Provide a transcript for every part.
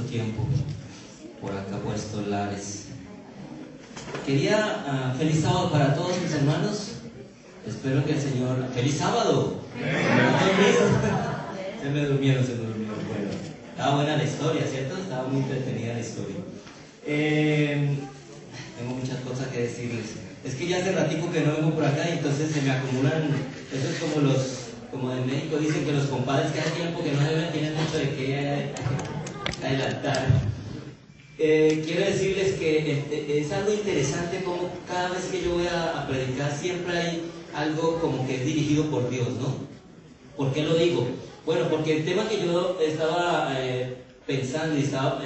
tiempo por acá por estos lares. Feliz sábado para todos mis hermanos. Espero que el Señor... ¡Feliz sábado! Se me durmieron. Bueno, estaba buena la historia, ¿cierto? Estaba muy entretenida la historia. Tengo muchas cosas que decirles. Es que ya hace ratico que no vengo por acá y entonces se me acumulan. Eso es como en México dicen que los compadres que hace tiempo que no se ven tienen mucho de qué adelantar. Quiero decirles que es algo interesante como cada vez que yo voy a predicar siempre hay algo como que es dirigido por Dios, ¿no? ¿Por qué lo digo? Bueno, porque el tema que yo estaba pensando y estaba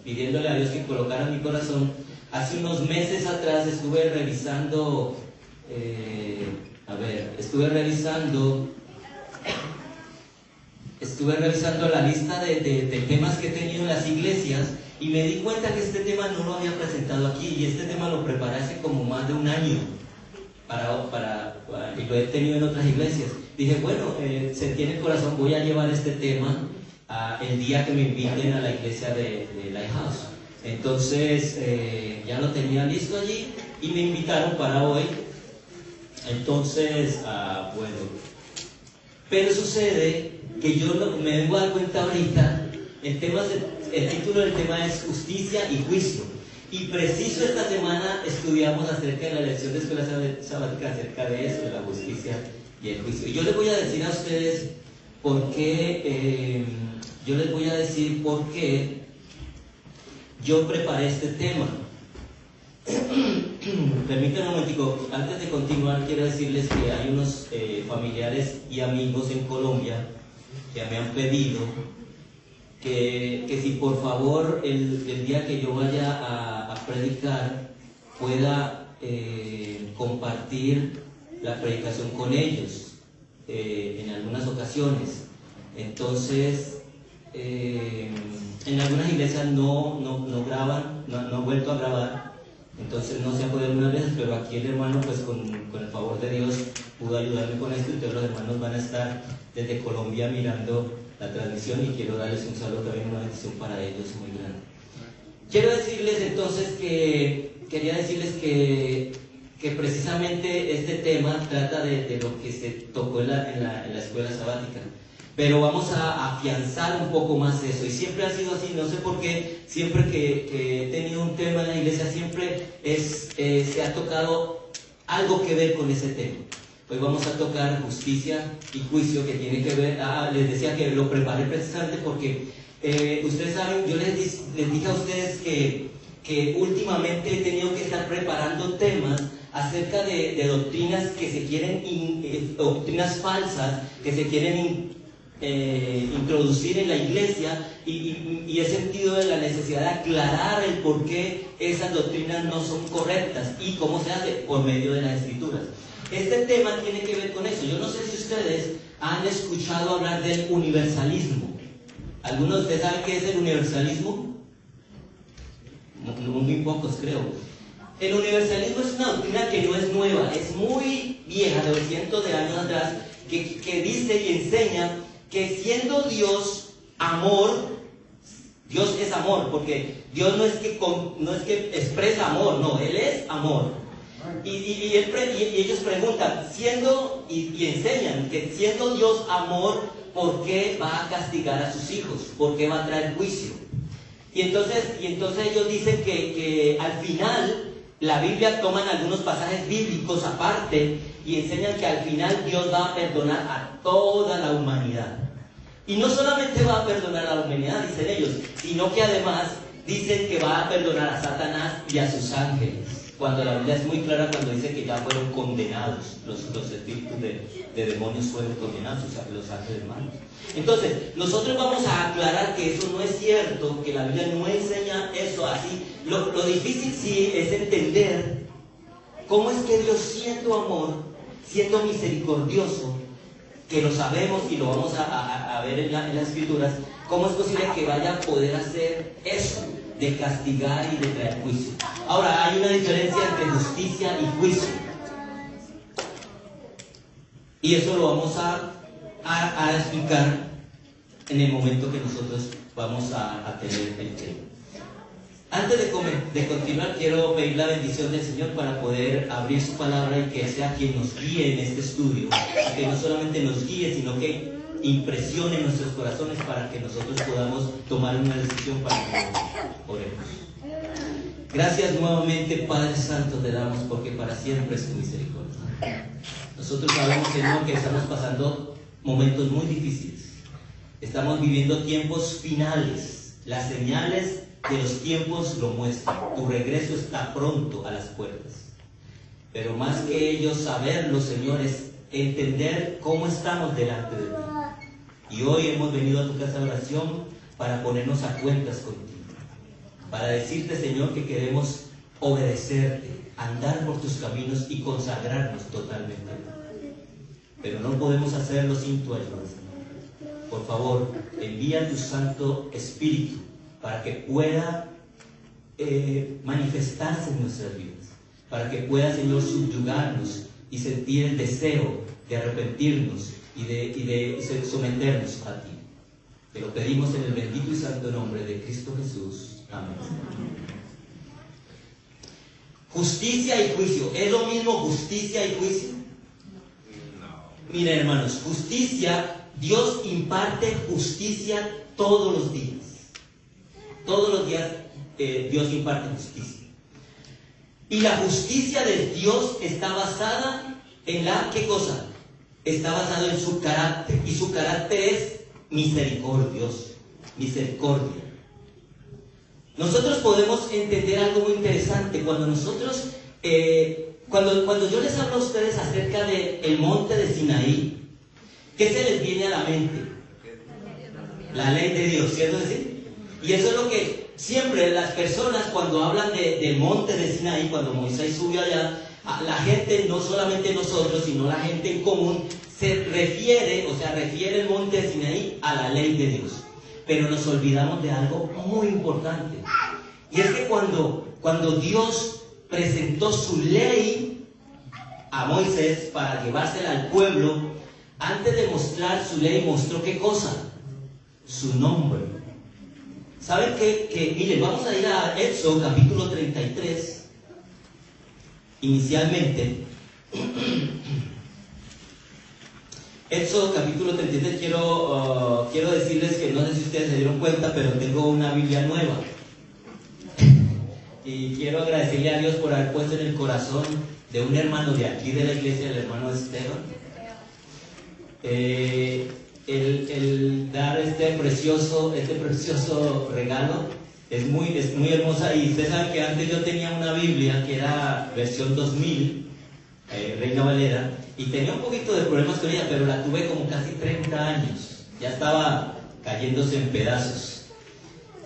pidiéndole a Dios que colocara en mi corazón, hace unos meses atrás estuve revisando la lista de temas que he tenido en las iglesias y me di cuenta que este tema no lo había presentado aquí y este tema lo preparé hace como más de un año y lo he tenido en otras iglesias. Dije, bueno, sentí en el corazón, voy a llevar este tema el día que me inviten a la iglesia de Lighthouse. Entonces ya lo tenía listo allí y me invitaron para hoy. Entonces, bueno, pero sucede que yo me vengo a dar cuenta ahorita, el título del tema es Justicia y Juicio. Y preciso esta semana estudiamos acerca de la lección de escuela sabática, acerca de eso, de la justicia y el juicio. Y yo les voy a decir a ustedes por qué, yo preparé este tema. Permítanme un momentico, antes de continuar quiero decirles que hay unos familiares y amigos en Colombia que me han pedido que si por favor el día que yo vaya a predicar pueda compartir la predicación con ellos en algunas ocasiones. Entonces en algunas iglesias no graban, no han vuelto a grabar, entonces no se ha podido algunas veces, pero aquí el hermano pues con el favor de Dios pudo ayudarme con esto, entonces los hermanos van a estar desde Colombia mirando la transmisión y quiero darles un saludo también, una bendición para ellos muy grande. Quiero decirles entonces quería decirles que precisamente este tema trata de lo que se tocó en la escuela sabática, pero vamos a afianzar un poco más eso, y siempre ha sido así, no sé por qué, siempre que he tenido un tema en la iglesia, siempre se ha tocado algo que ver con ese tema. Hoy vamos a tocar justicia y juicio, que tiene que ver, les decía que lo preparé precisamente porque ustedes saben, yo les dije a ustedes que últimamente he tenido que estar preparando temas acerca de doctrinas que se quieren, doctrinas falsas que se quieren introducir en la iglesia y he sentido la necesidad de aclarar el por qué esas doctrinas no son correctas y cómo se hace por medio de las escrituras. Este tema tiene que ver con eso. Yo no sé si ustedes han escuchado hablar del universalismo. ¿Algunos de ustedes saben qué es el universalismo? Muy pocos, creo. El universalismo es una doctrina que no es nueva, es muy vieja, de cientos de años atrás, que dice y enseña que siendo Dios amor, Dios es amor, porque Dios no es que expresa amor, no, Él es amor. Y ellos preguntan, y enseñan que siendo Dios amor, ¿por qué va a castigar a sus hijos? ¿Por qué va a traer juicio? Y entonces ellos dicen que al final la Biblia toman algunos pasajes bíblicos aparte y enseñan que al final Dios va a perdonar a toda la humanidad. Y no solamente va a perdonar a la humanidad, dicen ellos, sino que además dicen que va a perdonar a Satanás y a sus ángeles. Cuando la Biblia es muy clara cuando dice que ya fueron condenados, los espíritus de demonios fueron condenados, los ángeles malos. Entonces, nosotros vamos a aclarar que eso no es cierto, que la Biblia no enseña eso así. Lo difícil sí es entender cómo es que Dios, siendo amor, siendo misericordioso, que lo sabemos y lo vamos a ver en las escrituras, cómo es posible que vaya a poder hacer eso de castigar y de traer juicio. Ahora, hay una diferencia entre justicia y juicio. Y eso lo vamos a explicar en el momento que nosotros vamos a tener el tema. Antes de continuar, quiero pedir la bendición del Señor para poder abrir su palabra y que sea quien nos guíe en este estudio, y que no solamente nos guíe, sino que impresione nuestros corazones para que nosotros podamos tomar una decisión para que oremos. Gracias nuevamente, Padre Santo, te damos porque para siempre es tu misericordia. Nosotros sabemos, Señor, que estamos pasando momentos muy difíciles. Estamos viviendo tiempos finales. Las señales de los tiempos lo muestran. Tu regreso está pronto a las puertas. Pero más que ello saberlo, Señor, es entender cómo estamos delante de ti. Y hoy hemos venido a tu casa de oración para ponernos a cuentas contigo. Para decirte, Señor, que queremos obedecerte, andar por tus caminos y consagrarnos totalmente. Pero no podemos hacerlo sin tu ayuda, Señor. Por favor, envía tu Santo Espíritu para que pueda manifestarse en nuestras vidas, para que pueda, Señor, subyugarnos y sentir el deseo de arrepentirnos y de someternos a ti. Te lo pedimos en el bendito y santo nombre de Cristo Jesús. Amén. Justicia y juicio. ¿Es lo mismo justicia y juicio? No. Miren, hermanos, justicia, Dios imparte justicia todos los días. Todos los días Dios imparte justicia. Y la justicia de Dios está basada en la, ¿qué cosa? Está basado en su carácter. Y su carácter es misericordioso. Misericordia. Nosotros podemos entender algo muy interesante cuando nosotros, cuando yo les hablo a ustedes acerca del monte de Sinaí, ¿qué se les viene a la mente? La ley de Dios, ¿cierto decir? Y eso es lo que siempre las personas cuando hablan del monte de Sinaí, cuando Moisés subió allá, la gente, no solamente nosotros, sino la gente en común, refiere el monte de Sinaí a la ley de Dios. Pero nos olvidamos de algo muy importante. Y es que cuando Dios presentó su ley a Moisés para llevársela al pueblo, antes de mostrar su ley, mostró ¿qué cosa? Su nombre. ¿Saben qué? Miren, vamos a ir a Éxodo capítulo 33. Inicialmente. Éxodo capítulo 33, quiero decirles que no sé si ustedes se dieron cuenta, pero tengo una Biblia nueva. Y quiero agradecerle a Dios por haber puesto en el corazón de un hermano de aquí de la iglesia, el hermano Esteban, el dar este precioso regalo. Es muy hermosa. Y ustedes saben que antes yo tenía una Biblia que era versión 2000, Reina Valera, y tenía un poquito de problemas con ella, pero la tuve como casi 30 años. Ya estaba cayéndose en pedazos.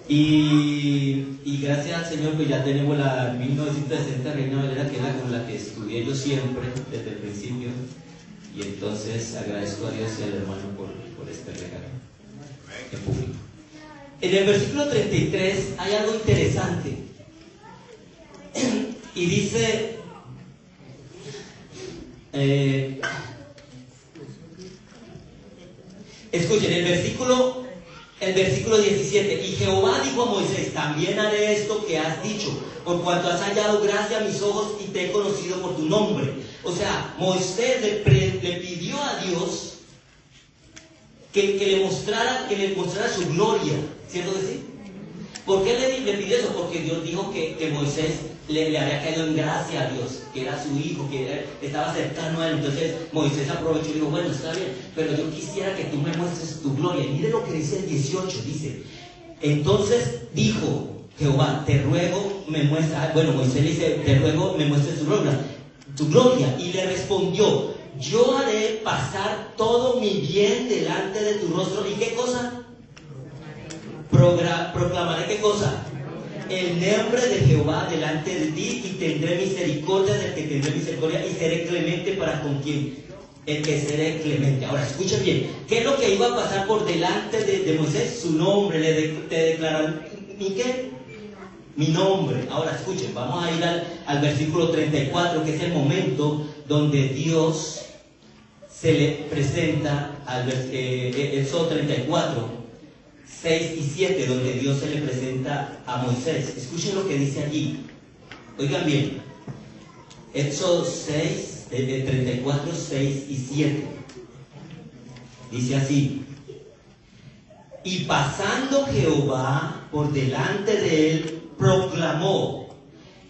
Y gracias al Señor, pues ya tenemos la 1960 Reina Valera, que es la con la que estudié yo siempre, desde el principio. Y entonces agradezco a Dios y al hermano por este regalo en público. En el versículo 33 hay algo interesante. Y dice... escuchen el versículo 17. Y Jehová dijo a Moisés: también haré esto que has dicho, por cuanto has hallado gracia a mis ojos y te he conocido por tu nombre. O sea, Moisés le pidió a Dios que le mostrara su gloria, ¿cierto que sí? ¿Por qué le pidió eso? Porque Dios dijo que Moisés le había caído en gracia a Dios, que era su hijo, que estaba cercano a él. Entonces Moisés aprovechó y dijo: bueno, está bien, pero yo quisiera que tú me muestres tu gloria. Y mire lo que dice el 18, dice: entonces dijo Jehová: te ruego me muestres. Bueno, Moisés le dice: te ruego me muestres tu gloria. Y le respondió: yo haré pasar todo mi bien delante de tu rostro. ¿Y qué cosa? Proclamaré ¿qué cosa? El nombre de Jehová delante de ti, y tendré misericordia del que tendré misericordia, y seré clemente para con quien el que seré clemente. Ahora escuchen bien, ¿qué es lo que iba a pasar por delante de Moisés? Su nombre. Te declararon ¿mi qué? Mi nombre. Ahora escuchen, vamos a ir al versículo 34, que es el momento donde Dios se le presenta al Éxodo 34. 6 y 7, donde Dios se le presenta a Moisés. Escuchen lo que dice allí. Oigan bien. Éxodo 6, 34, 6 y 7. Dice así: y pasando Jehová por delante de él, proclamó: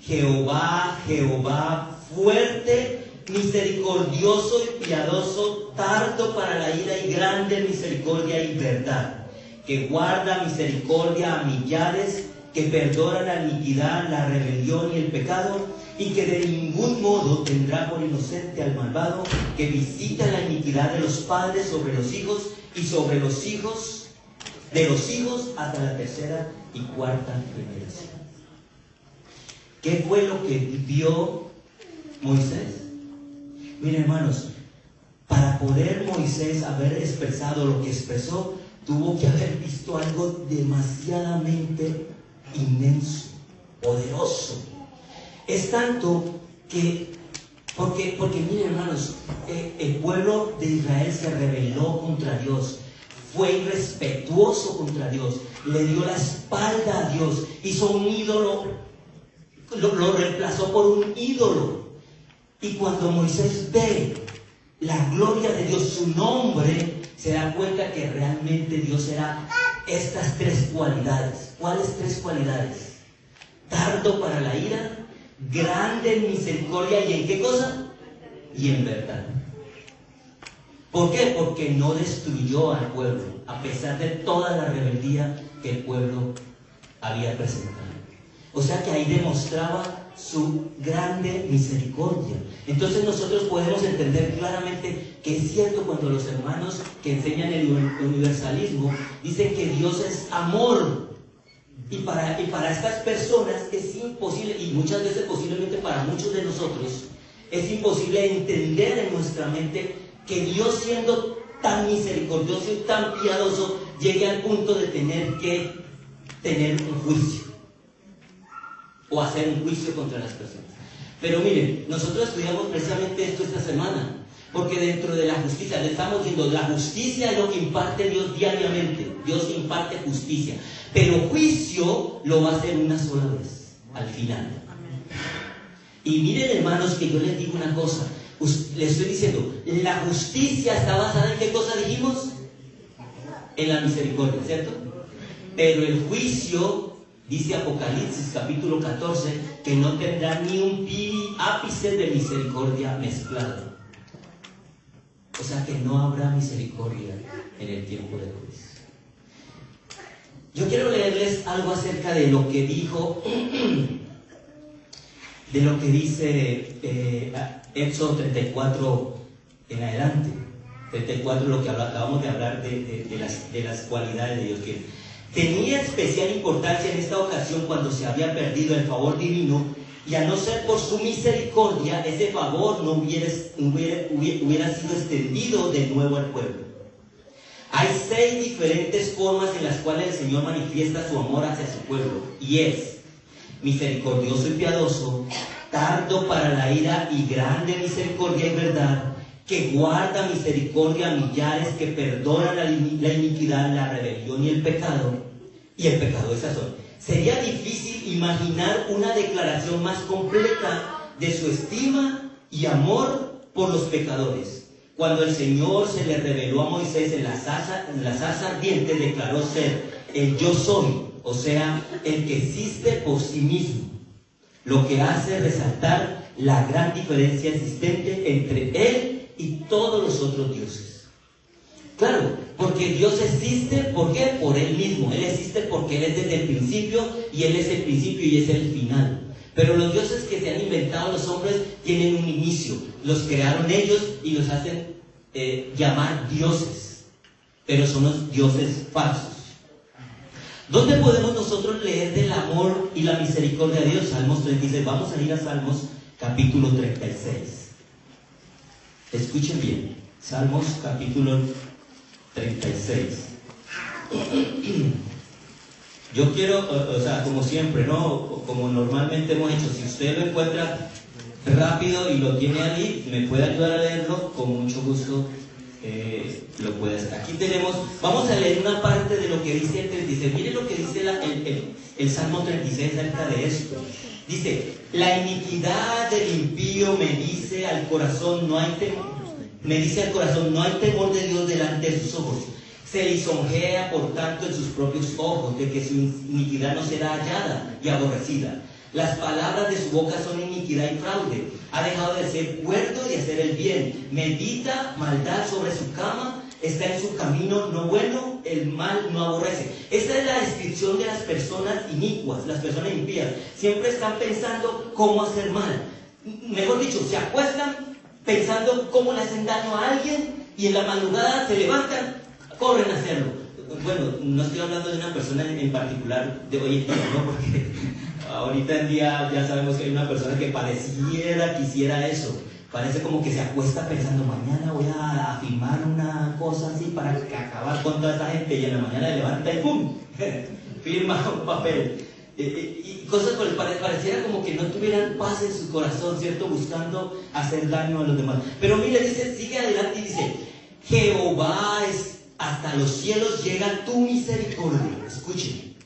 Jehová, Jehová, fuerte, misericordioso y piadoso, tardo para la ira y grande en misericordia y verdad, que guarda misericordia a millares, que perdona la iniquidad, la rebelión y el pecado, y que de ningún modo tendrá por inocente al malvado, que visita la iniquidad de los padres sobre los hijos y sobre los hijos de los hijos hasta la tercera y cuarta generación. ¿Qué fue lo que vio Moisés? Miren, hermanos, para poder Moisés haber expresado lo que expresó, tuvo que haber visto algo demasiadamente inmenso, poderoso. Es tanto que, porque miren, hermanos, el pueblo de Israel se rebeló contra Dios, fue irrespetuoso contra Dios, le dio la espalda a Dios, hizo un ídolo, lo reemplazó por un ídolo. Y cuando Moisés ve la gloria de Dios, su nombre, se da cuenta que realmente Dios era estas tres cualidades. ¿Cuáles tres cualidades? Tardo para la ira, grande en misericordia, ¿y en qué cosa? Y en verdad. ¿Por qué? Porque no destruyó al pueblo, a pesar de toda la rebeldía que el pueblo había presentado. O sea que ahí demostraba su grande misericordia. Entonces nosotros podemos entender claramente que es cierto cuando los hermanos que enseñan el universalismo dicen que Dios es amor. Y para estas personas es imposible, y muchas veces posiblemente para muchos de nosotros, es imposible entender en nuestra mente que Dios, siendo tan misericordioso y tan piadoso, llegue al punto de tener que tener un juicio o hacer un juicio contra las personas. Pero miren, nosotros estudiamos precisamente esto esta semana, porque dentro de la justicia, le estamos diciendo, la justicia es lo que imparte Dios diariamente. Dios imparte justicia, pero juicio lo va a hacer una sola vez, al final. Y miren, hermanos, que yo les digo una cosa, les estoy diciendo, la justicia está basada en ¿qué cosa dijimos? En la misericordia, ¿cierto? Pero el juicio, dice Apocalipsis capítulo 14, que no tendrá ni un ápice de misericordia mezclado. O sea que no habrá misericordia en el tiempo del juicio. Yo quiero leerles algo acerca de lo que dijo, de lo que dice Éxodo 34 en adelante. 34, lo que acabamos de hablar de las cualidades de Dios, que tenía especial importancia en esta ocasión cuando se había perdido el favor divino, y a no ser por su misericordia, ese favor no hubiera sido extendido de nuevo al pueblo. Hay 6 diferentes formas en las cuales el Señor manifiesta su amor hacia su pueblo, y es misericordioso y piadoso, tardo para la ira y grande misericordia y verdad, que guarda misericordia a millares, que perdona la iniquidad, la rebelión y el pecado. Y el pecado es razón. Sería difícil imaginar una declaración más completa de su estima y amor por los pecadores. Cuando el Señor se le reveló a Moisés en la zarza ardiente, declaró ser el yo soy, o sea, el que existe por sí mismo, lo que hace resaltar la gran diferencia existente entre Él y todos los otros dioses. Claro, porque Dios existe, ¿por qué? Por Él mismo. Él existe porque Él es desde el principio, y Él es el principio y es el final. Pero los dioses que se han inventado los hombres tienen un inicio. Los crearon ellos y los hacen llamar dioses. Pero son los dioses falsos. ¿Dónde podemos nosotros leer del amor y la misericordia de Dios? Salmos 36. Vamos a ir a Salmos capítulo 36. Escuchen bien. Salmos capítulo 36. Yo quiero, o sea, como siempre, ¿no? Como normalmente hemos hecho, si usted lo encuentra rápido y lo tiene ahí, me puede ayudar a leerlo, con mucho gusto lo puede hacer. Aquí tenemos, vamos a leer una parte de lo que dice el 36. Miren lo que dice el Salmo 36 acerca de esto. Dice: la iniquidad del impío me dice al corazón, no hay temor de Dios delante de sus ojos. Se lisonjea por tanto en sus propios ojos, de que su iniquidad no será hallada y aborrecida. Las palabras de su boca son iniquidad y fraude. Ha dejado de ser cuerdo y hacer el bien. Medita maldad sobre su cama. Está en su camino no bueno, el mal no aborrece. Esta es la descripción de las personas inicuas, las personas impías. Siempre están pensando cómo hacer mal. Mejor dicho, se acuestan pensando cómo le hacen daño a alguien y en la madrugada se levantan, corren a hacerlo. Bueno, no estoy hablando de una persona en particular de hoy en día, ¿no? Porque ahorita en día ya sabemos que hay una persona que quisiera eso. Parece como que se acuesta pensando, mañana voy a firmar una cosa así para acabar con toda esta gente, y en la mañana se levanta y ¡pum! Firma un papel. Y cosas por el pareciera como que no tuvieran paz en su corazón, ¿cierto? Buscando hacer daño a los demás. Pero mire, dice, sigue adelante y dice: Jehová es hasta los cielos llega tu misericordia. Escuchen,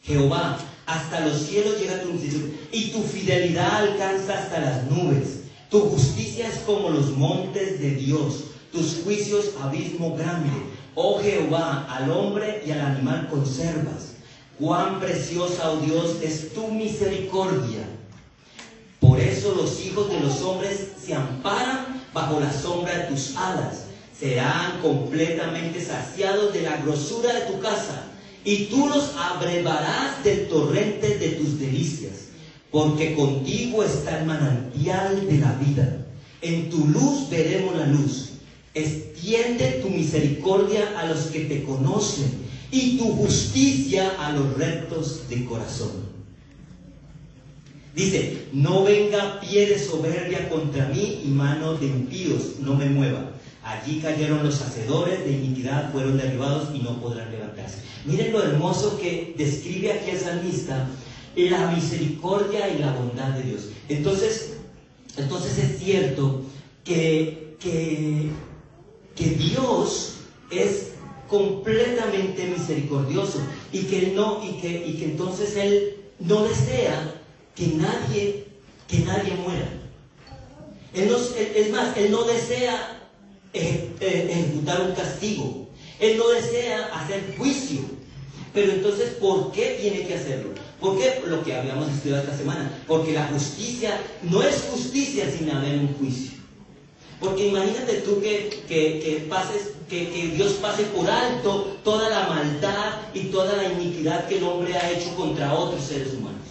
Jehová, hasta los cielos llega tu misericordia, y tu fidelidad alcanza hasta las nubes. Tu justicia es como los montes de Dios, tus juicios abismo grande. Oh Jehová, al hombre y al animal conservas. Cuán preciosa, oh Dios, es tu misericordia. Por eso los hijos de los hombres se amparan bajo la sombra de tus alas. Serán completamente saciados de la grosura de tu casa, y tú los abrevarás del torrente de tus delicias. Porque contigo está el manantial de la vida. En tu luz veremos la luz. Extiende tu misericordia a los que te conocen, y tu justicia a los rectos de corazón. Dice: no venga pie de soberbia contra mí, y mano de impíos no me mueva. Allí cayeron los hacedores de iniquidad, fueron derribados y no podrán levantarse. Miren lo hermoso que describe aquí el salmista, la misericordia y la bondad de Dios. Entonces es cierto que Dios es completamente misericordioso, y que entonces Él no desea que nadie muera. Él no desea ejecutar un castigo. Él no desea hacer juicio. Pero entonces, ¿por qué tiene que hacerlo? ¿Por qué? Lo que habíamos estudiado esta semana. Porque la justicia no es justicia sin haber un juicio. Porque imagínate tú que Dios pase por alto toda la maldad y toda la iniquidad que el hombre ha hecho contra otros seres humanos.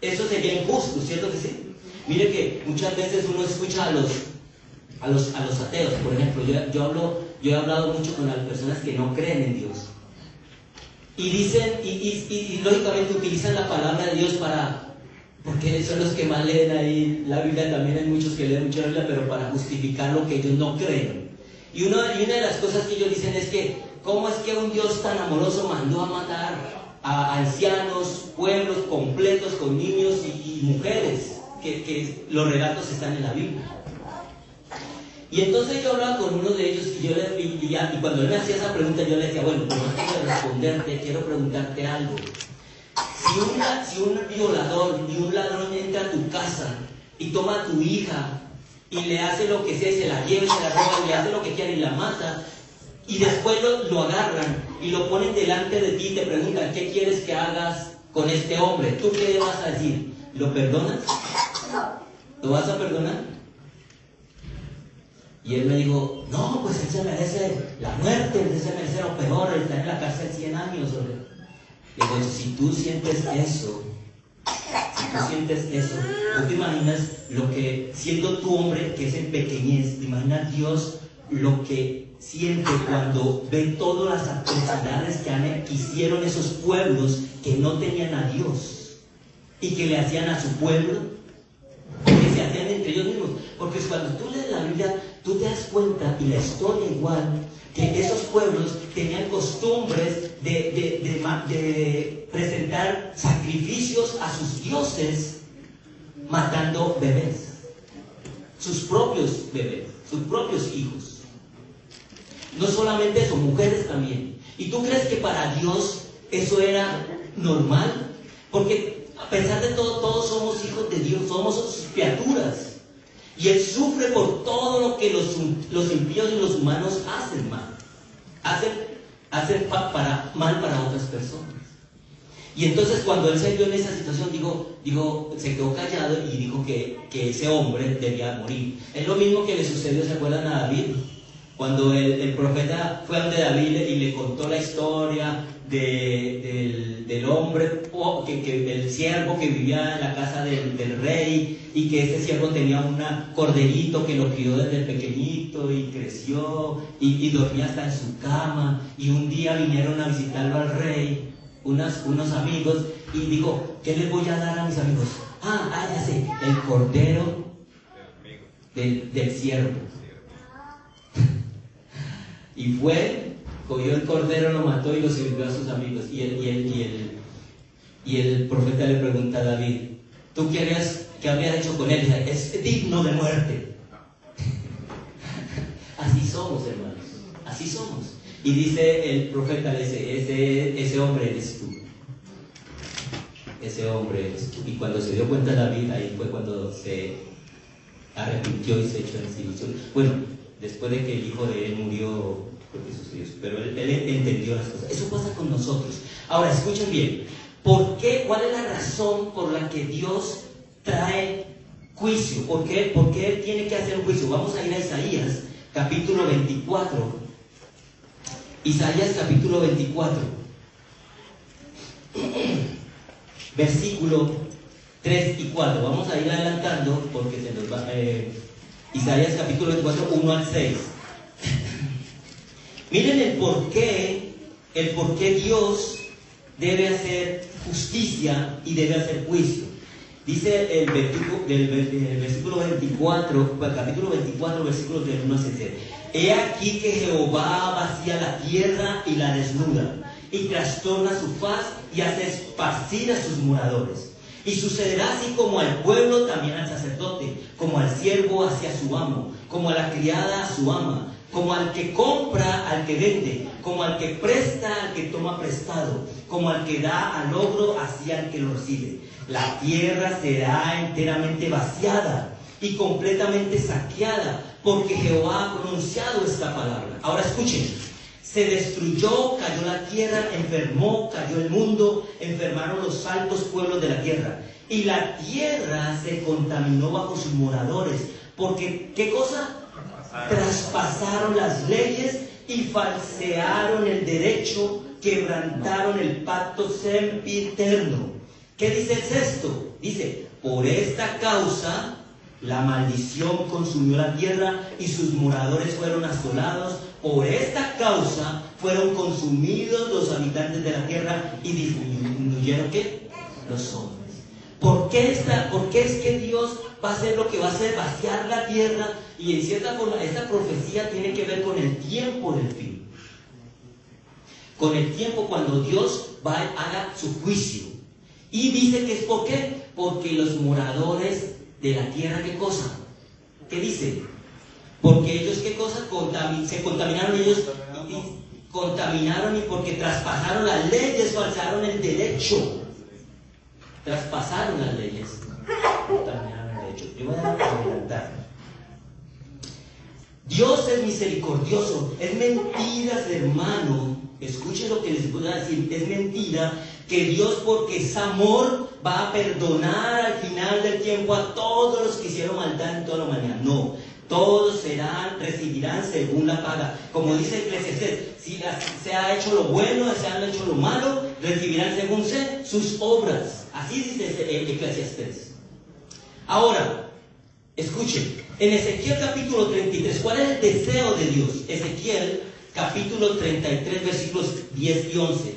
Eso sería injusto, ¿cierto que sí? Mire que muchas veces uno escucha a los ateos, por ejemplo. Yo he hablado mucho con las personas que no creen en Dios. Y dicen, y lógicamente utilizan la palabra de Dios porque son los que más leen ahí la Biblia. También hay muchos que leen mucha Biblia, pero para justificar lo que ellos no creen. Y una de las cosas que ellos dicen es que, ¿cómo es que un Dios tan amoroso mandó a matar a ancianos, pueblos completos con niños y mujeres? Que los relatos están en la Biblia. Y entonces yo hablaba con uno de ellos y cuando él me hacía esa pregunta, yo le decía: bueno, pues antes de responderte, quiero preguntarte algo. Si un violador y un ladrón entra a tu casa y toma a tu hija y le hace lo que sea, y se la lleva y se la roba y le hace lo que quiera y la mata, y después lo agarran y lo ponen delante de ti y te preguntan: ¿qué quieres que hagas con este hombre? ¿Tú qué le vas a decir? ¿Lo perdonas? ¿Lo vas a perdonar? Y él me dijo: no, pues él se merece la muerte, él se merece lo peor, él está en la cárcel 100 años. Le digo: si tú sientes eso, ¿tú te imaginas lo que, siendo tu hombre que es en pequeñez, te imaginas Dios lo que siente cuando ve todas las atrocidades que hicieron esos pueblos que no tenían a Dios y que le hacían a su pueblo, que se hacían entre ellos mismos? Porque cuando tú lees la Biblia, tú te das cuenta, y la historia igual, que esos pueblos tenían costumbres de presentar sacrificios a sus dioses matando bebés, sus propios bebés. sus propios hijos. No solamente eso, mujeres también. ¿Y tú crees que para Dios eso era normal? Porque a pesar de todo, todos somos hijos de Dios, somos sus criaturas. Y Él sufre por todo lo que los impíos y los humanos hacen mal. Hacen mal para otras personas. Y entonces cuando Él se vio en esa situación, se quedó callado y dijo que ese hombre debía morir. Es lo mismo que le sucedió, ¿se acuerdan a David? Cuando el profeta fue ante David y le contó la historia del hombre, el siervo que vivía en la casa del rey, y que ese siervo tenía un corderito que lo crió desde pequeñito y creció y dormía hasta en su cama, y un día vinieron a visitarlo al rey unos amigos y dijo: ¿qué les voy a dar a mis amigos? Ya sé, el cordero del siervo. Y fue, cogió el cordero, lo mató y lo sirvió a sus amigos. Y el profeta le pregunta a David: ¿tú qué habrías hecho con él? Dice: es digno de muerte. Así somos, hermanos, así somos. Y dice el profeta, le dice: ese hombre eres tú. Ese hombre eres tú. Y cuando se dio cuenta David, ahí fue cuando se arrepintió y se echó en silencio. Bueno, después de que el hijo de él murió, porque sucedió eso, pero él entendió las cosas. Eso pasa con nosotros. Ahora, escuchen bien. ¿Por qué? ¿Cuál es la razón por la que Dios trae juicio? ¿Por qué Él tiene que hacer un juicio? Vamos a ir a Isaías, capítulo 24. Isaías, capítulo 24. Versículo 3 y 4. Vamos a ir adelantando porque se nos va... Isaías, capítulo 24, 1 al 6. Miren el por qué Dios debe hacer justicia y debe hacer juicio. Dice el versículo 24, capítulo 24, versículos del 1 al 6. He aquí que Jehová vacía la tierra y la desnuda, y trastorna su faz y hace esparcir a sus moradores. Y sucederá así como al pueblo, también al sacerdote, como al siervo hacia su amo, como a la criada a su ama, como al que compra al que vende, como al que presta al que toma prestado, como al que da al ogro hacia el que lo recibe. La tierra será enteramente vaciada y completamente saqueada, porque Jehová ha pronunciado esta palabra. Ahora escuchen: se destruyó, cayó la tierra, enfermó, cayó el mundo, enfermaron los altos pueblos de la tierra, y la tierra se contaminó bajo sus moradores, porque ¿qué cosa? Traspasaron las leyes y falsearon el derecho, quebrantaron el pacto sempiterno. ¿Qué dice el sexto? Dice: por esta causa la maldición consumió la tierra y sus moradores fueron asolados. Por esta causa fueron consumidos los habitantes de la tierra y disminuyeron ¿qué? Los hombres. ¿Por qué es que Dios va a hacer lo que va a hacer? Vaciar la tierra. Y en cierta forma esta profecía tiene que ver con el tiempo del fin. Con el tiempo cuando Dios haga su juicio. Y dice que es ¿por qué? Porque los moradores de la tierra, ¿qué cosa? ¿Qué dice? Porque ellos, ¿qué cosa? Se contaminaron ellos, contaminaron y porque traspasaron las leyes, falsearon el derecho. Traspasaron las leyes, contaminaron el derecho. Yo voy a adelantar. Dios es misericordioso. Es mentira, hermano. Escuchen lo que les voy a decir. Es mentira que Dios, porque es amor, va a perdonar al final del tiempo a todos los que hicieron maldad en toda la humanidad. No, todos recibirán según la paga. Como dice Eclesiastés, si se ha hecho lo bueno, se han hecho lo malo, recibirán según sus obras. Así dice Eclesiastés. Ahora, escuchen, en Ezequiel capítulo 33, ¿cuál es el deseo de Dios? Ezequiel capítulo 33, versículos 10 y 11.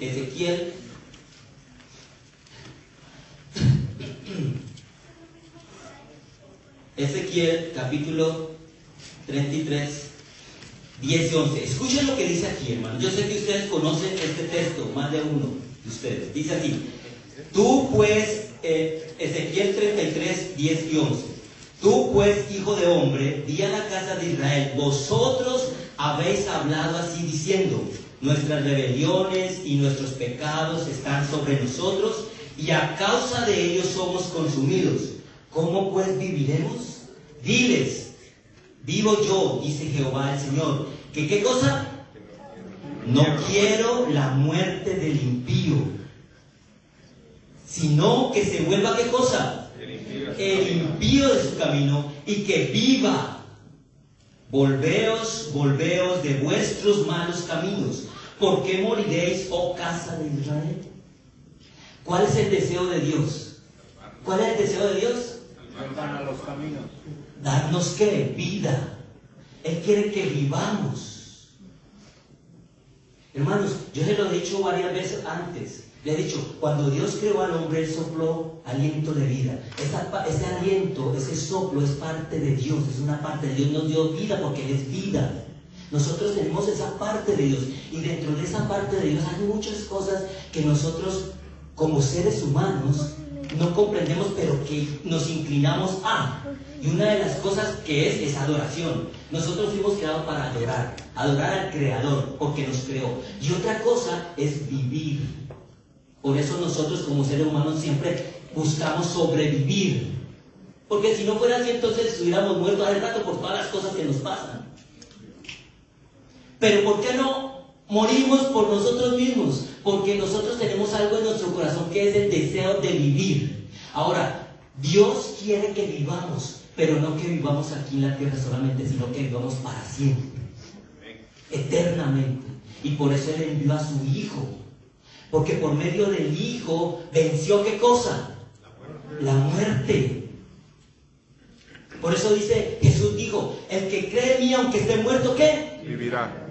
Ezequiel capítulo 33, 10 y 11. Escuchen lo que dice aquí, hermano. Yo sé que ustedes conocen este texto, más de uno de ustedes. Dice así: tú pues, Ezequiel 33, 10 y 11. Tú pues, hijo de hombre, di a la casa de Israel, vosotros habéis hablado así diciendo, nuestras rebeliones y nuestros pecados están sobre nosotros, y a causa de ellos somos consumidos. ¿Cómo pues viviremos? Diles, vivo yo, dice Jehová el Señor, que ¿qué cosa? No quiero la muerte del impío, sino que se vuelva ¿qué cosa? El impío de su camino y que viva. Volveos de vuestros malos caminos. ¿Por qué moriréis, oh casa de Israel? ¿Cuál es el deseo de Dios? ¿Cuál es el deseo de Dios? Vuelvan a los caminos. Darnos ¿qué? Vida. Él quiere que vivamos. Hermanos, yo se lo he dicho varias veces antes. Le he dicho, cuando Dios creó al hombre, Él sopló aliento de vida. Ese aliento, ese soplo es parte de Dios, es una parte de Dios. Nos dio vida porque Él es vida. Nosotros tenemos esa parte de Dios. Y dentro de esa parte de Dios hay muchas cosas que nosotros, como seres humanos, no comprendemos, pero que nos inclinamos a. Y una de las cosas que es adoración. Nosotros fuimos creados para adorar al Creador, porque nos creó. Y otra cosa es vivir. Por eso nosotros como seres humanos siempre buscamos sobrevivir. Porque si no fuera así, entonces estuviéramos muertos hace rato por todas las cosas que nos pasan. Pero ¿por qué no morimos por nosotros mismos? Porque nosotros tenemos algo en nuestro corazón que es el deseo de vivir. Ahora, Dios quiere que vivamos, pero no que vivamos aquí en la tierra solamente, sino que vivamos para siempre, eternamente. Y por eso Él envió a su Hijo. Porque por medio del Hijo venció ¿qué cosa? La muerte. Por eso dice, Jesús dijo, el que cree en mí, aunque esté muerto, ¿qué? Vivirá.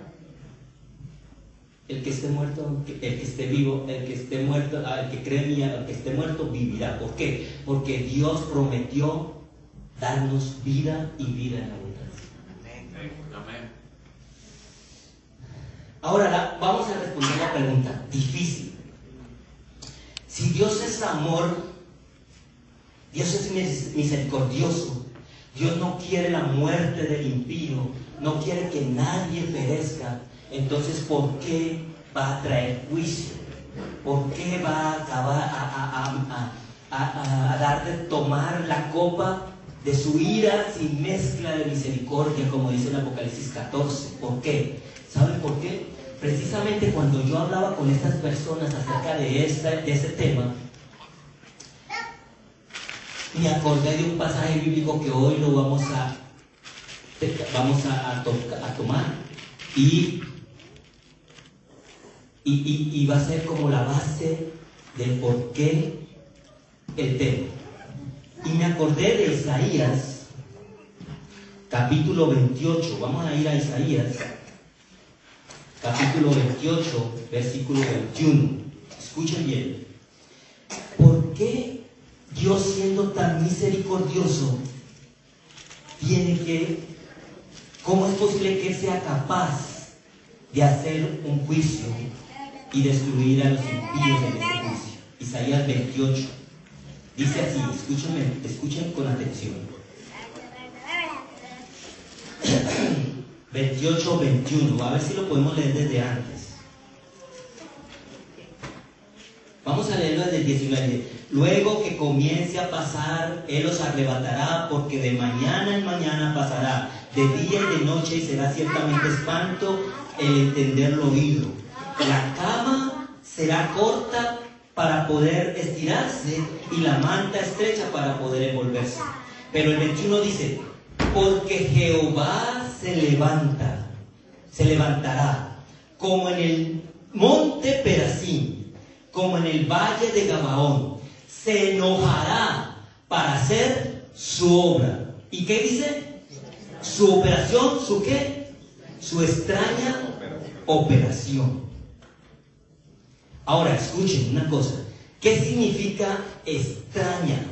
El que esté muerto, el que esté vivo, el que esté muerto, el que cree en mí, el que esté muerto, vivirá. ¿Por qué? Porque Dios prometió darnos vida y vida en abundancia. Amén. Ahora vamos a responder la pregunta difícil. Si Dios es amor, Dios es misericordioso, Dios no quiere la muerte del impío, no quiere que nadie perezca, entonces ¿por qué va a traer juicio? ¿Por qué va a acabar a dar de tomar la copa de su ira sin mezcla de misericordia, como dice en Apocalipsis 14? ¿Por qué? ¿Saben por qué? Precisamente cuando yo hablaba con estas personas acerca de este tema, me acordé de un pasaje bíblico que hoy lo vamos a tomar y va a ser como la base del por qué el tema. Y me acordé de Isaías, capítulo 28. Vamos a ir a Isaías, capítulo 28, versículo 21. Escuchen bien. ¿Por qué Dios, siendo tan misericordioso, cómo es posible que Él sea capaz de hacer un juicio y destruir a los impíos en ese juicio? Isaías 28. Dice así, escuchen con atención. 28, 21. A ver si lo podemos leer desde antes. Vamos a leerlo desde el 19. Luego que comience a pasar, Él los arrebatará, porque de mañana en mañana pasará, de día y de noche, y será ciertamente espanto el entender lo oído. La cama será corta para poder estirarse y la manta estrecha para poder envolverse. Pero el 21 dice, porque Jehová se levantará, como en el monte Perazim, como en el valle de Gabaón, se enojará para hacer su obra. ¿Y qué dice? Su operación, ¿su qué? Su extraña operación. Ahora, escuchen una cosa. ¿Qué significa extraña?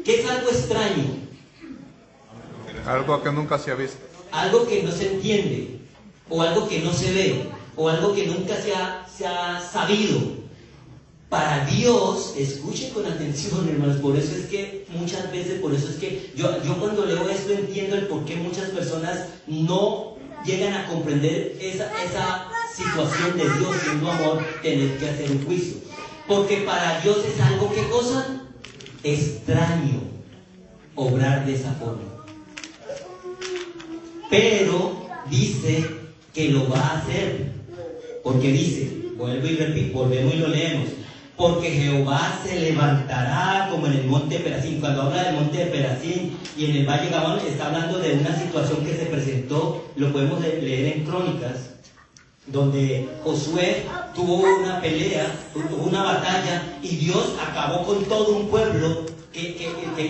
¿Qué es algo extraño? Algo que nunca se ha visto. Algo que no se entiende, o algo que no se ve, o algo que nunca se ha sabido. Para para Dios, escuchen con atención, hermanos, por eso es que muchas veces, por eso es que yo cuando leo esto entiendo el por qué muchas personas no llegan a comprender esa situación de Dios siendo amor, tener que hacer un juicio. Porque para Dios es algo, ¿qué cosa? Extraño obrar de esa forma. Pero dice que lo va a hacer. Porque dice, vuelvo y repito, volvemos y lo leemos. Porque Jehová se levantará como en el monte de Perazim. Cuando habla del monte de Perazim y en el valle de Gabón, está hablando de una situación que se presentó, lo podemos leer en Crónicas, donde Josué tuvo una pelea, tuvo una batalla, y Dios acabó con todo un pueblo que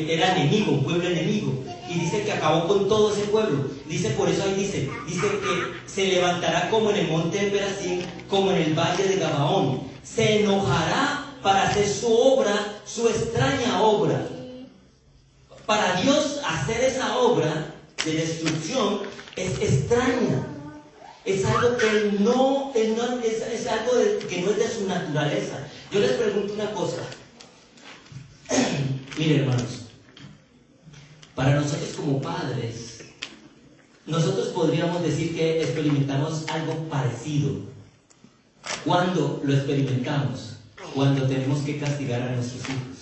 era enemigo, un pueblo enemigo. Y dice que acabó con todo ese pueblo. Dice, por eso ahí dice que se levantará como en el monte de Perazim, como en el valle de Gabaón. Se enojará para hacer su obra, su extraña obra. Para Dios hacer esa obra de destrucción es extraña. Es algo que no es algo que no es de su naturaleza. Yo les pregunto una cosa. Miren, hermanos, para nosotros como padres, nosotros podríamos decir que experimentamos algo parecido. ¿Cuándo lo experimentamos? Cuando tenemos que castigar a nuestros hijos.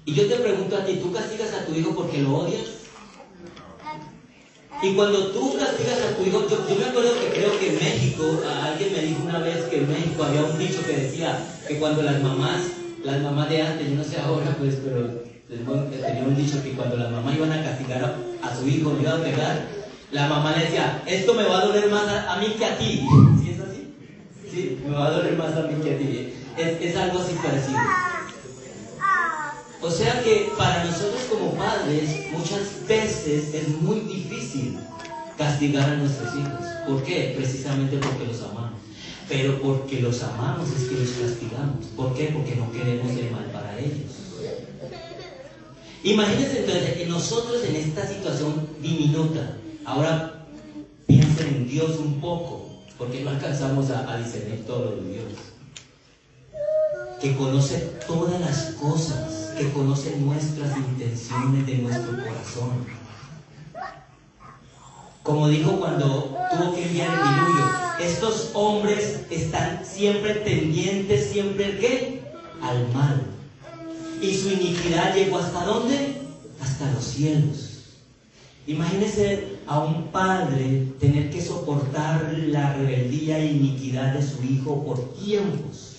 Y yo te pregunto a ti, ¿tú castigas a tu hijo porque lo odias? Y cuando tú castigas a tu hijo, yo me acuerdo que creo que en México, alguien me dijo una vez que en México había un dicho que decía que cuando las mamás de antes, yo no sé ahora pues, pero tenía un dicho que cuando las mamás iban a castigar a su hijo, le iban a pegar, la mamá le decía, esto me va a doler más a mí que a ti. ¿Sí es así? Sí, me va a doler más a mí que a ti. Es algo así parecido. O sea que para nosotros como padres, muchas veces es muy difícil castigar a nuestros hijos. ¿Por qué? Precisamente porque los amamos. Pero porque los amamos es que los castigamos. ¿Por qué? Porque no queremos el mal para ellos. Imagínense entonces que nosotros en esta situación diminuta, ahora piensen en Dios un poco, porque no alcanzamos a discernir todo lo de Dios, que conoce todas las cosas, que conoce nuestras intenciones de nuestro corazón. Como dijo cuando tuvo que enviar el diluvio, estos hombres están siempre tendientes, siempre ¿qué? Al mal. Y su iniquidad llegó ¿hasta dónde? Hasta los cielos. Imagínense a un padre tener que soportar la rebeldía e iniquidad de su hijo por tiempos,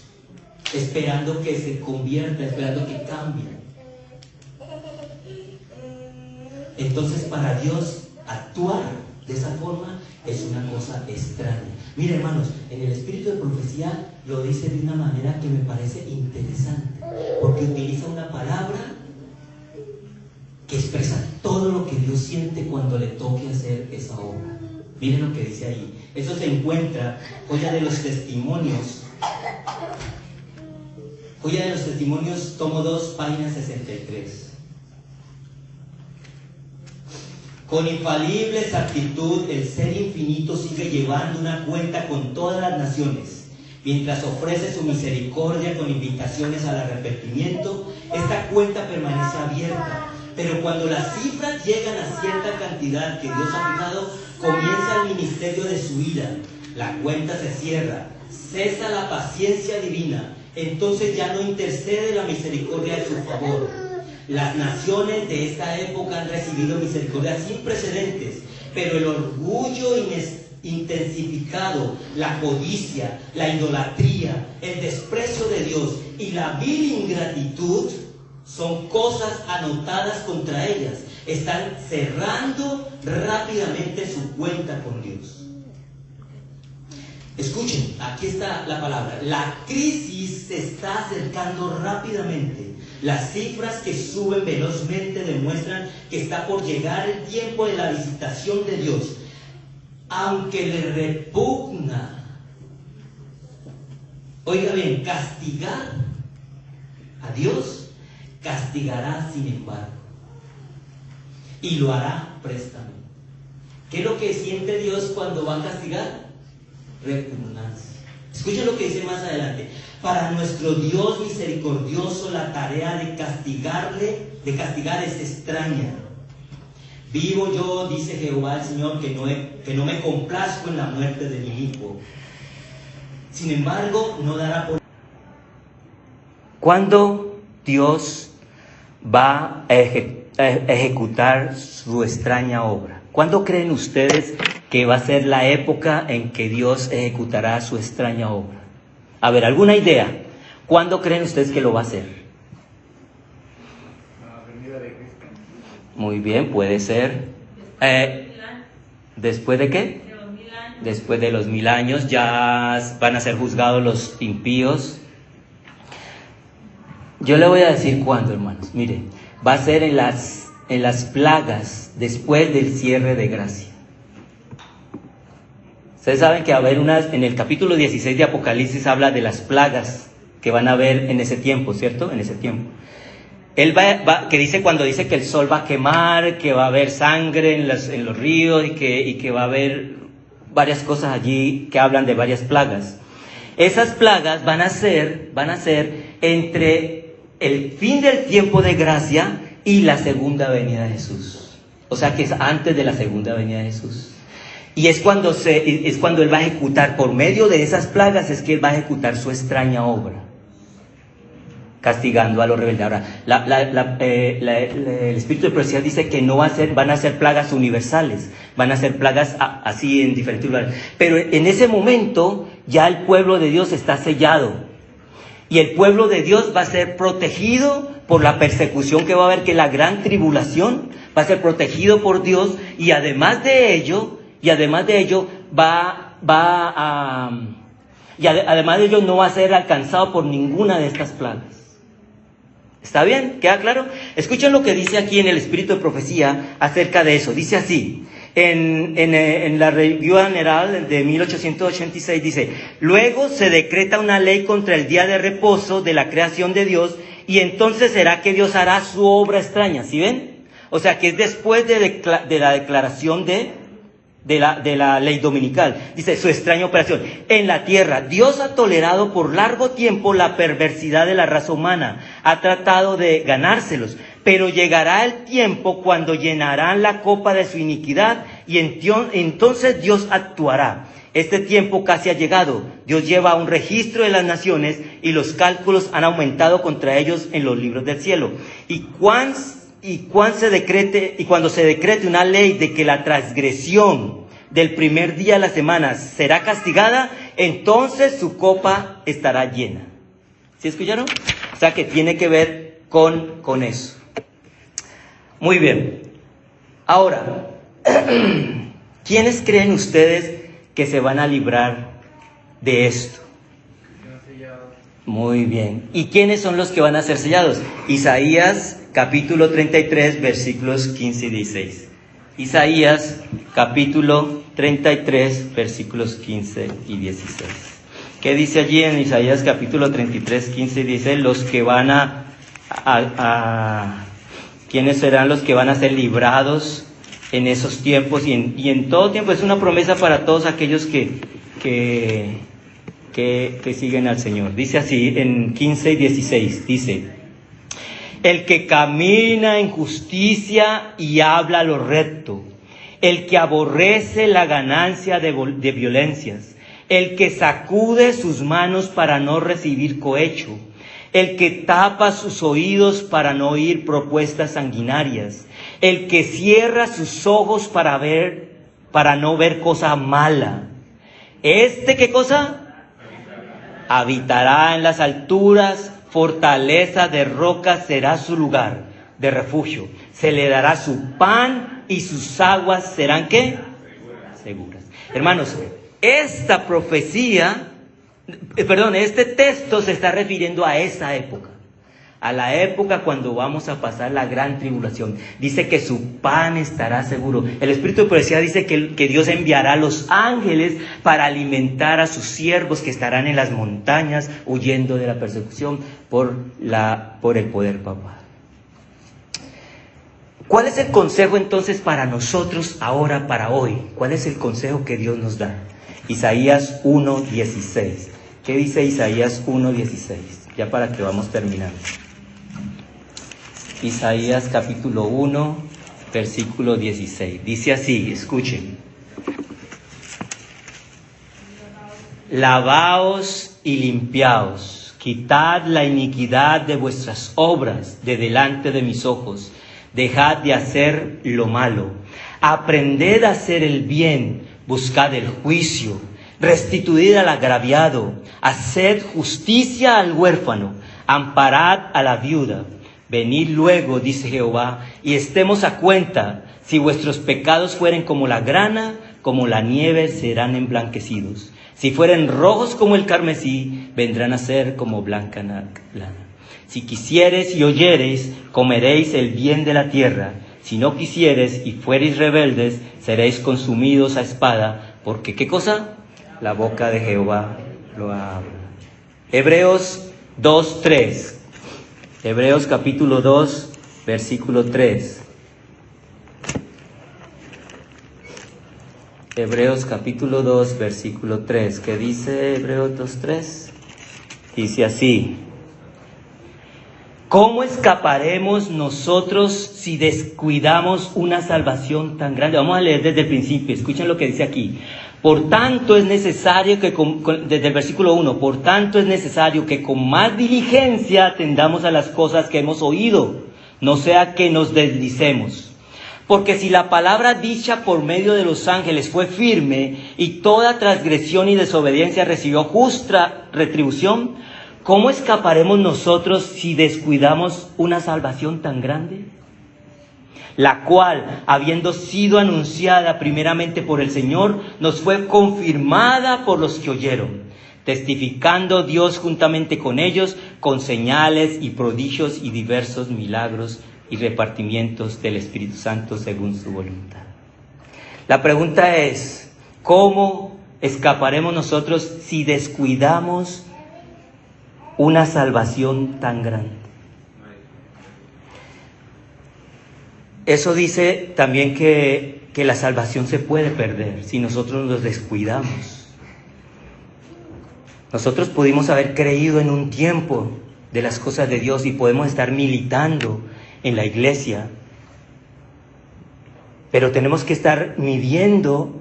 esperando que se convierta, esperando que cambie. Entonces para Dios actuar de esa forma es una cosa extraña. Mire, hermanos, en el espíritu de profecía lo dice de una manera que me parece interesante, porque utiliza una palabra que expresa todo lo que Dios siente cuando le toque hacer esa obra. Miren lo que dice ahí. Eso se encuentra, Joya de los Testimonios, tomo 2, página 63. Con infalible exactitud, el Ser Infinito sigue llevando una cuenta con todas las naciones. Mientras ofrece su misericordia con invitaciones al arrepentimiento, esta cuenta permanece abierta. Pero cuando las cifras llegan a cierta cantidad que Dios ha fijado, comienza el ministerio de su ira. La cuenta se cierra, cesa la paciencia divina. Entonces ya no intercede la misericordia a su favor. Las naciones de esta época han recibido misericordia sin precedentes, pero el orgullo intensificado, la codicia, la idolatría, el desprecio de Dios y la vil ingratitud son cosas anotadas contra ellas. Están cerrando rápidamente su cuenta con Dios. Escuchen, aquí está la palabra. La crisis se está acercando rápidamente. Las cifras que suben velozmente demuestran que está por llegar el tiempo de la visitación de Dios. Aunque le repugna, oiga bien, castigar a Dios, castigará sin embargo. Y lo hará prestamente. ¿Qué es lo que siente Dios cuando va a castigar? Repugnancia. Escuchen lo que dice más adelante. para nuestro Dios misericordioso la tarea de castigar es extraña. Vivo yo, dice Jehová el Señor, que no me complazco en la muerte de mi hijo. Sin embargo, no dará por... ¿Cuándo Dios va a ejecutar su extraña obra? ¿Cuándo creen ustedes que va a ser la época en que Dios ejecutará su extraña obra? A ver, ¿alguna idea? ¿Cuándo creen ustedes que lo va a hacer? La venida de Cristo. Muy bien, puede ser. ¿Después de qué? Después de los 1000 años ya van a ser juzgados los impíos. Yo le voy a decir cuándo, hermanos. Mire, va a ser en las plagas después del cierre de gracia. Ustedes saben que va a haber en el capítulo 16 de Apocalipsis habla de las plagas que van a haber en ese tiempo, ¿cierto? En ese tiempo. Él cuando dice que el sol va a quemar, que va a haber sangre en los ríos y que va a haber varias cosas allí que hablan de varias plagas. Esas plagas van a ser entre el fin del tiempo de gracia y la segunda venida de Jesús. O sea que es antes de la segunda venida de Jesús. Y es cuando Él va a ejecutar, por medio de esas plagas, es que Él va a ejecutar su extraña obra, castigando a los rebeldes. Ahora, el Espíritu de Profecía dice que van a ser plagas universales, van a ser plagas así en diferentes lugares. Pero en ese momento ya el pueblo de Dios está sellado. Y el pueblo de Dios va a ser protegido por la persecución que va a haber, que es la gran tribulación, va a ser protegido por Dios, y además de ello no va a ser alcanzado por ninguna de estas plagas. ¿Está bien? ¿Queda claro? Escuchen lo que dice aquí en el Espíritu de Profecía acerca de eso. Dice así, en la Review General de 1886 dice: luego se decreta una ley contra el día de reposo de la creación de Dios, y entonces será que Dios hará su obra extraña. ¿Sí ven? O sea que es después de la declaración de la ley dominical. Dice, su extraña operación en la tierra. Dios ha tolerado por largo tiempo la perversidad de la raza humana, ha tratado de ganárselos, pero llegará el tiempo cuando llenarán la copa de su iniquidad, y entonces Dios actuará. Este tiempo casi ha llegado. Dios lleva un registro de las naciones, y los cálculos han aumentado contra ellos en los libros del cielo. Y cuando se decrete una ley de que la transgresión del primer día de la semana será castigada, entonces su copa estará llena. ¿Sí escucharon? O sea que tiene que ver con eso. Muy bien. Ahora, ¿quiénes creen ustedes que se van a librar de esto? Muy bien. ¿Y quiénes son los que van a ser sellados? Isaías capítulo 33, versículos 15 y 16. Isaías capítulo 33, versículos 15 y 16. ¿Qué dice allí en Isaías capítulo 33, 15 y 16? Los que van ¿quiénes serán los que van a ser librados en esos tiempos y en todo tiempo? Es una promesa para todos aquellos que siguen al Señor. Dice así en 15 y 16, dice: el que camina en justicia y habla lo recto, el que aborrece la ganancia de violencias, el que sacude sus manos para no recibir cohecho, el que tapa sus oídos para no oír propuestas sanguinarias, el que cierra sus ojos para no ver cosa mala. ¿Qué cosa? Habitará en las alturas, fortaleza de roca será su lugar de refugio. Se le dará su pan y sus aguas serán ¿qué? Seguras. Hermanos, este texto se está refiriendo a esa época. A la época cuando vamos a pasar la gran tribulación. Dice que su pan estará seguro. El Espíritu de Profecía dice que Dios enviará a los ángeles para alimentar a sus siervos que estarán en las montañas huyendo de la persecución por el poder papal. ¿Cuál es el consejo entonces para nosotros ahora, para hoy? ¿Cuál es el consejo que Dios nos da? Isaías 1:16. ¿Qué dice Isaías 1:16? Ya para que vamos terminando. Isaías capítulo 1, versículo 16. Dice así, escuchen. Lavaos y limpiaos, quitad la iniquidad de vuestras obras de delante de mis ojos, dejad de hacer lo malo, aprended a hacer el bien, buscad el juicio, restituid al agraviado, haced justicia al huérfano, amparad a la viuda. Venid luego, dice Jehová, y estemos a cuenta. Si vuestros pecados fueren como la grana, como la nieve serán emblanquecidos. Si fueren rojos como el carmesí, vendrán a ser como blanca lana. Si quisiereis y oyereis, comeréis el bien de la tierra. Si no quisiereis y fuereis rebeldes, seréis consumidos a espada. Porque, ¿qué cosa? La boca de Jehová lo habla. Hebreos 2:3. Hebreos capítulo 2, versículo 3. Hebreos capítulo 2, versículo 3. ¿Qué dice Hebreos 2:3? Dice así. ¿Cómo escaparemos nosotros si descuidamos una salvación tan grande? Vamos a leer desde el principio. Escuchen lo que dice aquí. Por tanto es necesario que, desde el versículo 1, por tanto es necesario que con más diligencia atendamos a las cosas que hemos oído, no sea que nos deslicemos. Porque si la palabra dicha por medio de los ángeles fue firme y toda transgresión y desobediencia recibió justa retribución, ¿cómo escaparemos nosotros si descuidamos una salvación tan grande? La cual, habiendo sido anunciada primeramente por el Señor, nos fue confirmada por los que oyeron, testificando Dios juntamente con ellos, con señales y prodigios y diversos milagros y repartimientos del Espíritu Santo según su voluntad. La pregunta es, ¿cómo escaparemos nosotros si descuidamos una salvación tan grande? Eso dice también que la salvación se puede perder si nosotros nos descuidamos. Nosotros pudimos haber creído en un tiempo de las cosas de Dios y podemos estar militando en la iglesia, pero tenemos que estar midiendo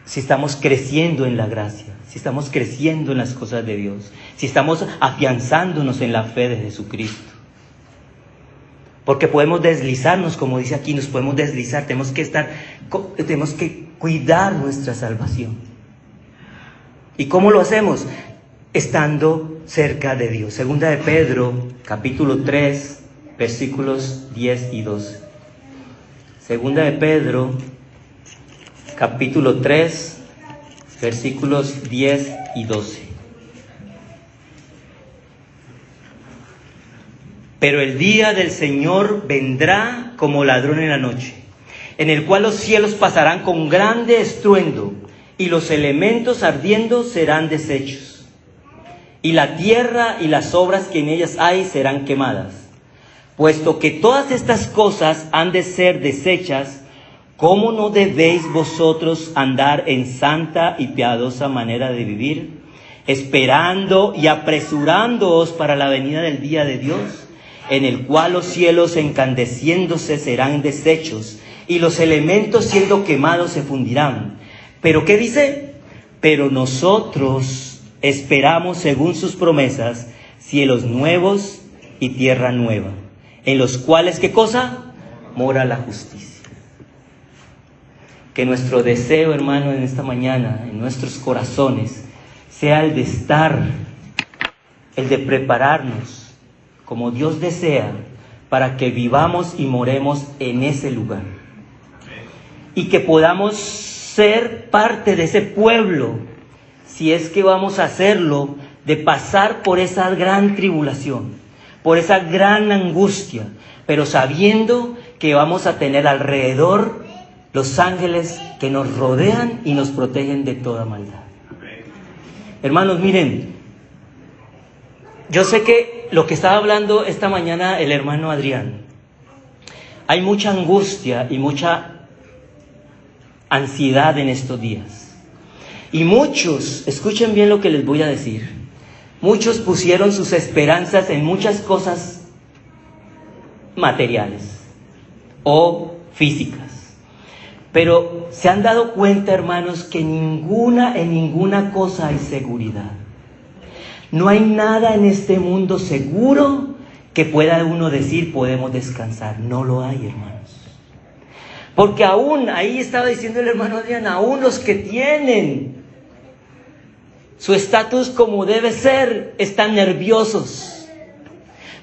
si estamos creciendo en la gracia, si estamos creciendo en las cosas de Dios, si estamos afianzándonos en la fe de Jesucristo. Porque podemos deslizarnos, como dice aquí, nos podemos deslizar, tenemos que cuidar nuestra salvación. ¿Y cómo lo hacemos? Estando cerca de Dios. Segunda de Pedro, capítulo 3, versículos 10 y 12. Segunda de Pedro, capítulo 3, versículos 10 y 12. Pero el día del Señor vendrá como ladrón en la noche, en el cual los cielos pasarán con grande estruendo, y los elementos ardiendo serán deshechos, y la tierra y las obras que en ellas hay serán quemadas. Puesto que todas estas cosas han de ser deshechas, ¿cómo no debéis vosotros andar en santa y piadosa manera de vivir, esperando y apresurándoos para la venida del día de Dios, en el cual los cielos encandeciéndose serán deshechos, y los elementos siendo quemados se fundirán? ¿Pero qué dice? Pero nosotros esperamos, según sus promesas, cielos nuevos y tierra nueva, en los cuales, ¿qué cosa? Mora la justicia. Que nuestro deseo, hermano, en esta mañana, en nuestros corazones, sea el de estar, el de prepararnos, como Dios desea, para que vivamos y moremos en ese lugar. Y que podamos ser parte de ese pueblo, si es que vamos a hacerlo, de pasar por esa gran tribulación, por esa gran angustia, pero sabiendo que vamos a tener alrededor los ángeles que nos rodean y nos protegen de toda maldad. Hermanos, miren, yo sé que lo que estaba hablando esta mañana el hermano Adrián, hay mucha angustia y mucha ansiedad en estos días. Y muchos, escuchen bien lo que les voy a decir, Muchos pusieron sus esperanzas en muchas cosas materiales o físicas. Pero se han dado cuenta, hermanos, que en ninguna cosa hay seguridad. No hay nada en este mundo seguro que pueda uno decir podemos descansar. No lo hay, hermanos. Porque aún, ahí estaba diciendo el hermano Adrián, aún los que tienen su estatus como debe ser, están nerviosos.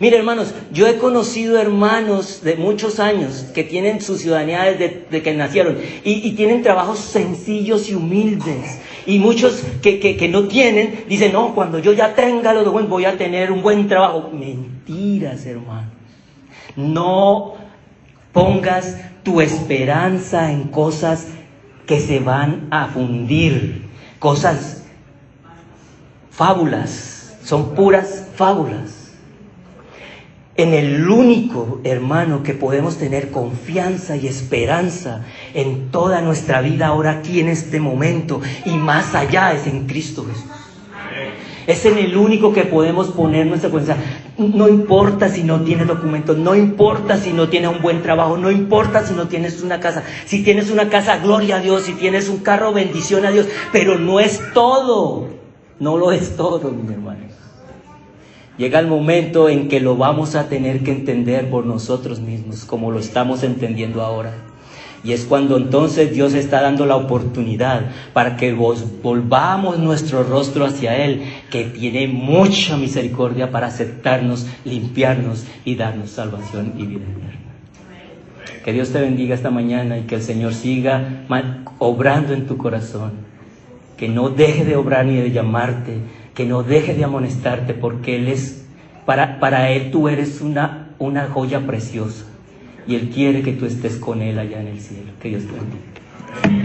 Mire, hermanos, yo he conocido hermanos de muchos años que tienen su ciudadanía desde que nacieron y tienen trabajos sencillos y humildes. Y muchos que no tienen, dicen, no, cuando yo ya tenga lo de buen, voy a tener un buen trabajo. Mentiras, hermanos. No pongas tu esperanza en cosas que se van a fundir, cosas fábulas, son puras fábulas. En el único, hermano, que podemos tener confianza y esperanza en toda nuestra vida ahora aquí en este momento y más allá es en Cristo Jesús. Es en el único que podemos poner nuestra confianza. No importa si no tienes documentos, no importa si no tienes un buen trabajo, no importa si no tienes una casa. Si tienes una casa, gloria a Dios. Si tienes un carro, bendición a Dios. Pero no es todo. No lo es todo, mis hermanos. Llega el momento en que lo vamos a tener que entender por nosotros mismos, como lo estamos entendiendo ahora. Y es cuando entonces Dios está dando la oportunidad para que volvamos nuestro rostro hacia Él, que tiene mucha misericordia para aceptarnos, limpiarnos y darnos salvación y vida eterna. Que Dios te bendiga esta mañana y que el Señor siga obrando en tu corazón. Que no deje de obrar ni de llamarte, que no deje de amonestarte, porque Él es, para Él tú eres una joya preciosa. Y Él quiere que tú estés con Él allá en el cielo. Que Dios te bendiga.